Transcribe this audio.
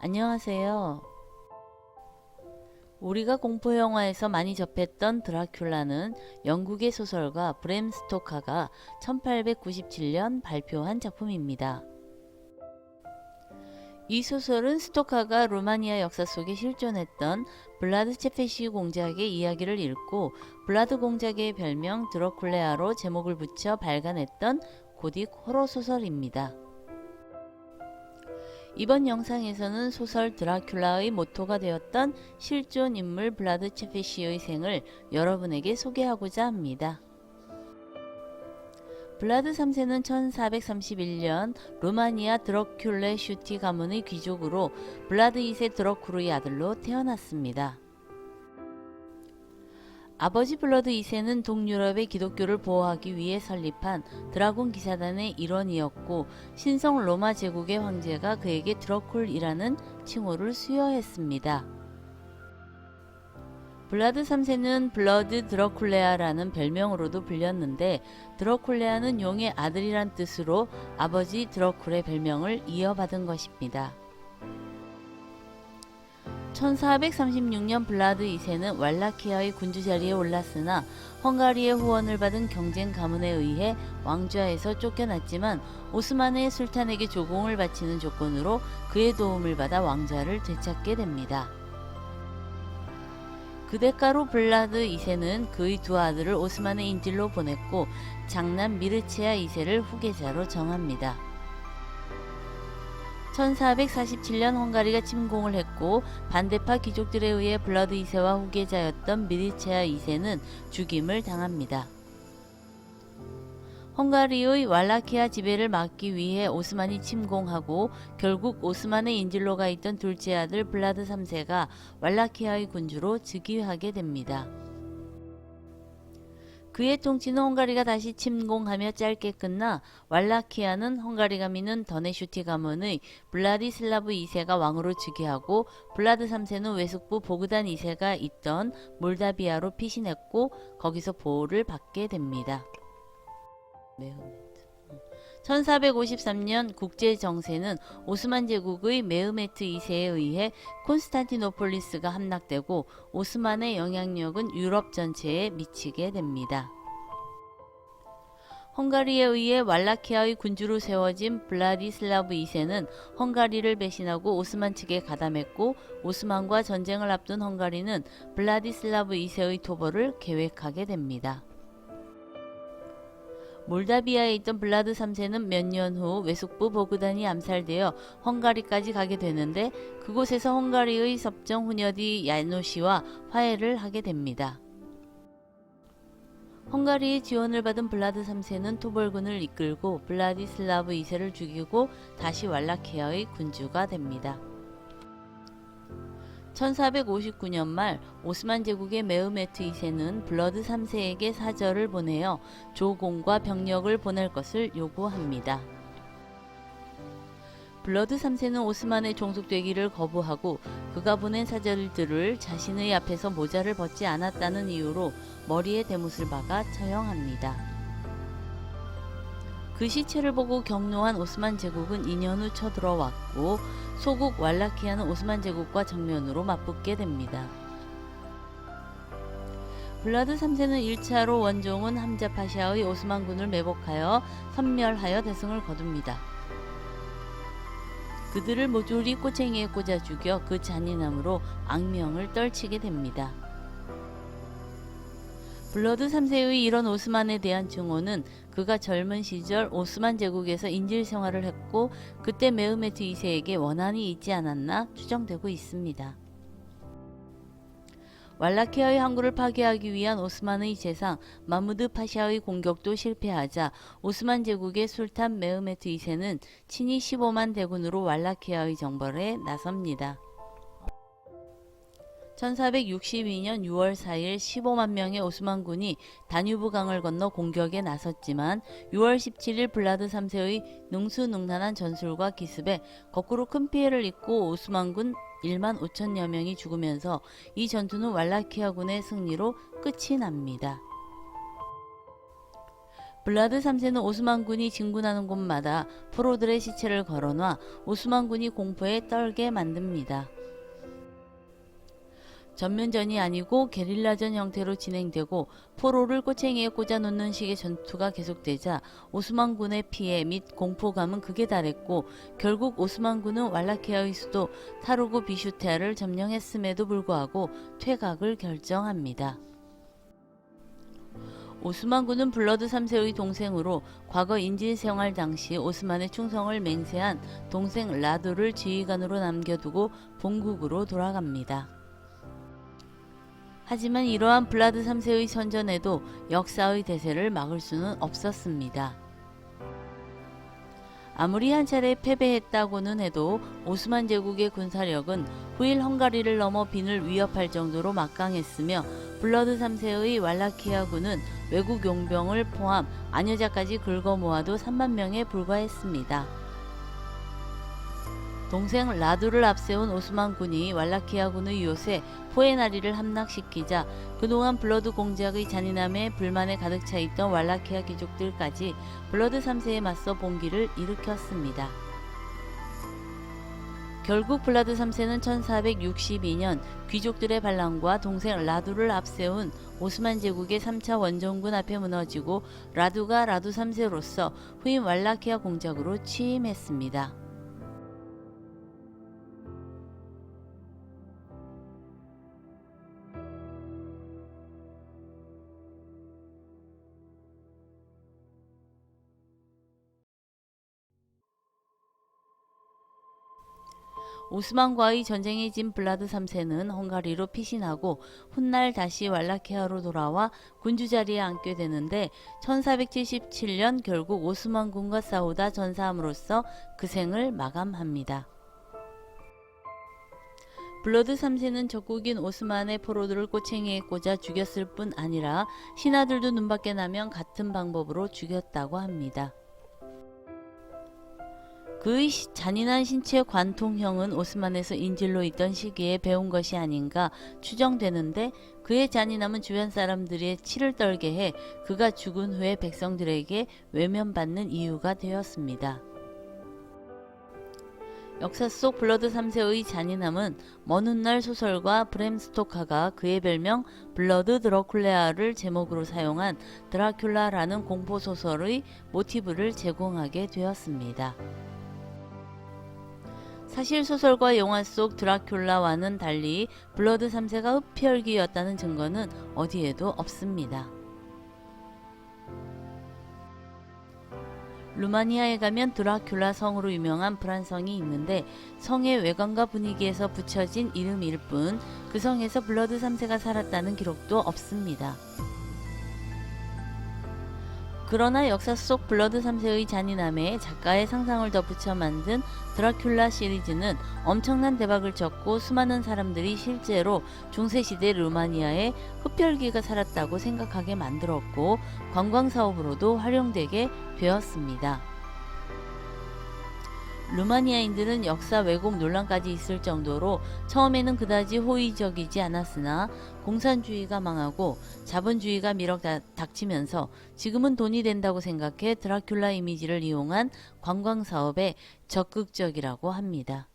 안녕하세요. 우리가 공포영화에서 많이 접했던 드라큘라는 영국의 소설가 브램 스토커가 1897년 발표한 작품입니다. 이 소설은 스토커가 루마니아 역사 속에 실존했던 블라드 체페시우 공작의 이야기를 읽고 블라드 공작의 별명 드라큘레아로 제목을 붙여 발간했던 고딕 호러 소설입니다. 이번 영상에서는 소설 드라큘라의 모토가 되었던 실존 인물 블라드 체페시의 생을 여러분에게 소개하고자 합니다. 블라드 3세는 1431년 루마니아 드라큘레 슈티 가문의 귀족으로 블라드 2세 드라쿠르의 아들로 태어났습니다. 아버지 블러드 2세는 동유럽의 기독교를 보호하기 위해 설립한 드라곤 기사단의 일원이었고 신성 로마 제국의 황제가 그에게 드라큘이라는 칭호를 수여했습니다. 블라드 3세는 블러드 드라큘레아라는 별명으로도 불렸는데 드라큘레아는 용의 아들이란 뜻으로 아버지 드라큘의 별명을 이어받은 것입니다. 1436년 블라드 2세는 왈라키아의 군주 자리에 올랐으나 헝가리의 후원을 받은 경쟁 가문에 의해 왕좌에서 쫓겨났지만 오스만의 술탄에게 조공을 바치는 조건으로 그의 도움을 받아 왕좌를 되찾게 됩니다. 그 대가로 블라드 2세는 그의 두 아들을 오스만의 인질로 보냈고 장남 미르체아 2세를 후계자로 정합니다. 1447년 헝가리가 침공을 했고 반대파 귀족들에 의해 블러드 2세와 후계자였던 미르체아 2세는 죽임을 당합니다. 헝가리의 왈라키아 지배를 막기 위해 오스만이 침공하고 결국 오스만의 인질로가 있던 둘째 아들 블라드 3세가 왈라키아의 군주로 즉위하게 됩니다. 그의 통치는 헝가리가 다시 침공하며 짧게 끝나 왈라키아는 헝가리가 미는 더네슈티 가문의 블라디슬라브 2세가 왕으로 즉위하고 블라드 3세는 외숙부 보그단 2세가 있던 몰다비아로 피신했고 거기서 보호를 받게 됩니다. 1453년 국제정세는 오스만 제국의 메흐메트 2세에 의해 콘스탄티노폴리스가 함락되고 오스만의 영향력은 유럽 전체에 미치게 됩니다. 헝가리에 의해 왈라키아의 군주로 세워진 블라디슬라브 2세는 헝가리를 배신하고 오스만 측에 가담했고 오스만과 전쟁을 앞둔 헝가리는 블라디슬라브 2세의 토벌을 계획하게 됩니다. 몰다비아에 있던 블라드 3세는 몇 년 후 외숙부 보그단이 암살되어 헝가리까지 가게 되는데 그곳에서 헝가리의 섭정 후녀디 야노시와 화해를 하게 됩니다. 헝가리의 지원을 받은 블라드 3세는 토벌군을 이끌고 블라디슬라브 2세를 죽이고 다시 왈라키아의 군주가 됩니다. 1459년 말 오스만 제국의 메흐메트 2세는 블러드 3세에게 사절을 보내어 조공과 병력을 보낼 것을 요구합니다. 블러드 3세는 오스만에 종속되기를 거부하고 그가 보낸 사절들을 자신의 앞에서 모자를 벗지 않았다는 이유로 머리에 대못을 박아 처형합니다. 그 시체를 보고 경노한 오스만 제국은 2년 후 쳐들어왔고 소국 왈라키아는 오스만 제국과 정면으로 맞붙게 됩니다. 블라드 3세는 1차로 원종은 함자 파샤의 오스만군을 매복하여 섬멸하여 대승을 거둡니다. 그들을 모조리 꼬챙이에 꽂아 죽여 그 잔인함으로 악명을 떨치게 됩니다. 블러드 3세의 이런 오스만에 대한 증오는 그가 젊은 시절 오스만 제국에서 인질 생활을 했고 그때 메흐메트 2세에게 원한이 있지 않았나 추정되고 있습니다. 왈라키아의 항구를 파괴하기 위한 오스만의 재상 마무드 파샤의 공격도 실패하자 오스만 제국의 술탄 메흐메트 2세는 친히 15만 대군으로 왈라키아의 정벌에 나섭니다. 1462년 6월 4일 15만 명의 오스만군이 다뉴브 강을 건너 공격에 나섰지만 6월 17일 블라드 3세의 능수능란한 전술과 기습에 거꾸로 큰 피해를 입고 오스만군 1만 5천여 명이 죽으면서 이 전투는 왈라키아군의 승리로 끝이 납니다. 블라드 3세는 오스만군이 진군하는 곳마다 포로들의 시체를 걸어놔 오스만군이 공포에 떨게 만듭니다. 전면전이 아니고 게릴라전 형태로 진행되고 포로를 꼬챙이에 꽂아놓는 식의 전투가 계속되자 오스만군의 피해 및 공포감은 극에 달했고 결국 오스만군은 왈라키아의 수도 타르고 비슈테아를 점령했음에도 불구하고 퇴각을 결정합니다. 오스만군은 블러드 3세의 동생으로 과거 인질 생활 당시 오스만의 충성을 맹세한 동생 라두를 지휘관으로 남겨두고 본국으로 돌아갑니다. 하지만 이러한 블라드 3세의 선전에도 역사의 대세를 막을 수는 없었습니다. 아무리 한 차례 패배했다고는 해도 오스만 제국의 군사력은 후일 헝가리를 넘어 빈을 위협할 정도로 막강했으며 블러드 3세의 왈라키아군은 외국 용병을 포함 아녀자까지 긁어 모아도 3만 명에 불과했습니다. 동생 라두를 앞세운 오스만군이 왈라키아군의 요새 포에나리를 함락시키자 그동안 블러드 공작의 잔인함에 불만에 가득 차있던 왈라키아 귀족들까지 블러드 3세에 맞서 봉기를 일으켰습니다. 결국 블라드 3세는 1462년 귀족들의 반란과 동생 라두를 앞세운 오스만 제국의 3차 원정군 앞에 무너지고 라두가 라두 3세로서 후임 왈라키아 공작으로 취임했습니다. 오스만과의 전쟁에 진 블라드 3세는 헝가리로 피신하고 훗날 다시 왈라키아로 돌아와 군주 자리에 앉게 되는데 1477년 결국 오스만군과 싸우다 전사함으로써 그 생을 마감합니다. 블러드 3세는 적국인 오스만의 포로들을 꼬챙이에 꽂아 죽였을 뿐 아니라 신하들도 눈밖에 나면 같은 방법으로 죽였다고 합니다. 그의 잔인한 신체 관통형은 오스만에서 인질로 있던 시기에 배운 것이 아닌가 추정되는데 그의 잔인함은 주변 사람들의 치를 떨게 해 그가 죽은 후에 백성들에게 외면받는 이유가 되었습니다. 역사 속 블러드 3세의 잔인함은 먼 훗날 소설가 브램 스토커가 그의 별명 블러드 드러큘레아를 제목으로 사용한 드라큘라라는 공포소설의 모티브를 제공하게 되었습니다. 사실 소설과 영화 속 드라큘라와는 달리 블러드 3세가 흡혈귀였다는 증거는 어디에도 없습니다. 루마니아에 가면 드라큘라 성으로 유명한 브란성이 있는데 성의 외관과 분위기에서 붙여진 이름일 뿐 그 성에서 블러드 3세가 살았다는 기록도 없습니다. 그러나 역사 속 블러드 3세의 잔인함에 작가의 상상을 덧붙여 만든 드라큘라 시리즈는 엄청난 대박을 쳤고 수많은 사람들이 실제로 중세시대 루마니아에 흡혈귀가 살았다고 생각하게 만들었고 관광사업으로도 활용되게 되었습니다. 루마니아인들은 역사 왜곡 논란까지 있을 정도로 처음에는 그다지 호의적이지 않았으나 공산주의가 망하고 자본주의가 밀어닥치면서 지금은 돈이 된다고 생각해 드라큘라 이미지를 이용한 관광사업에 적극적이라고 합니다.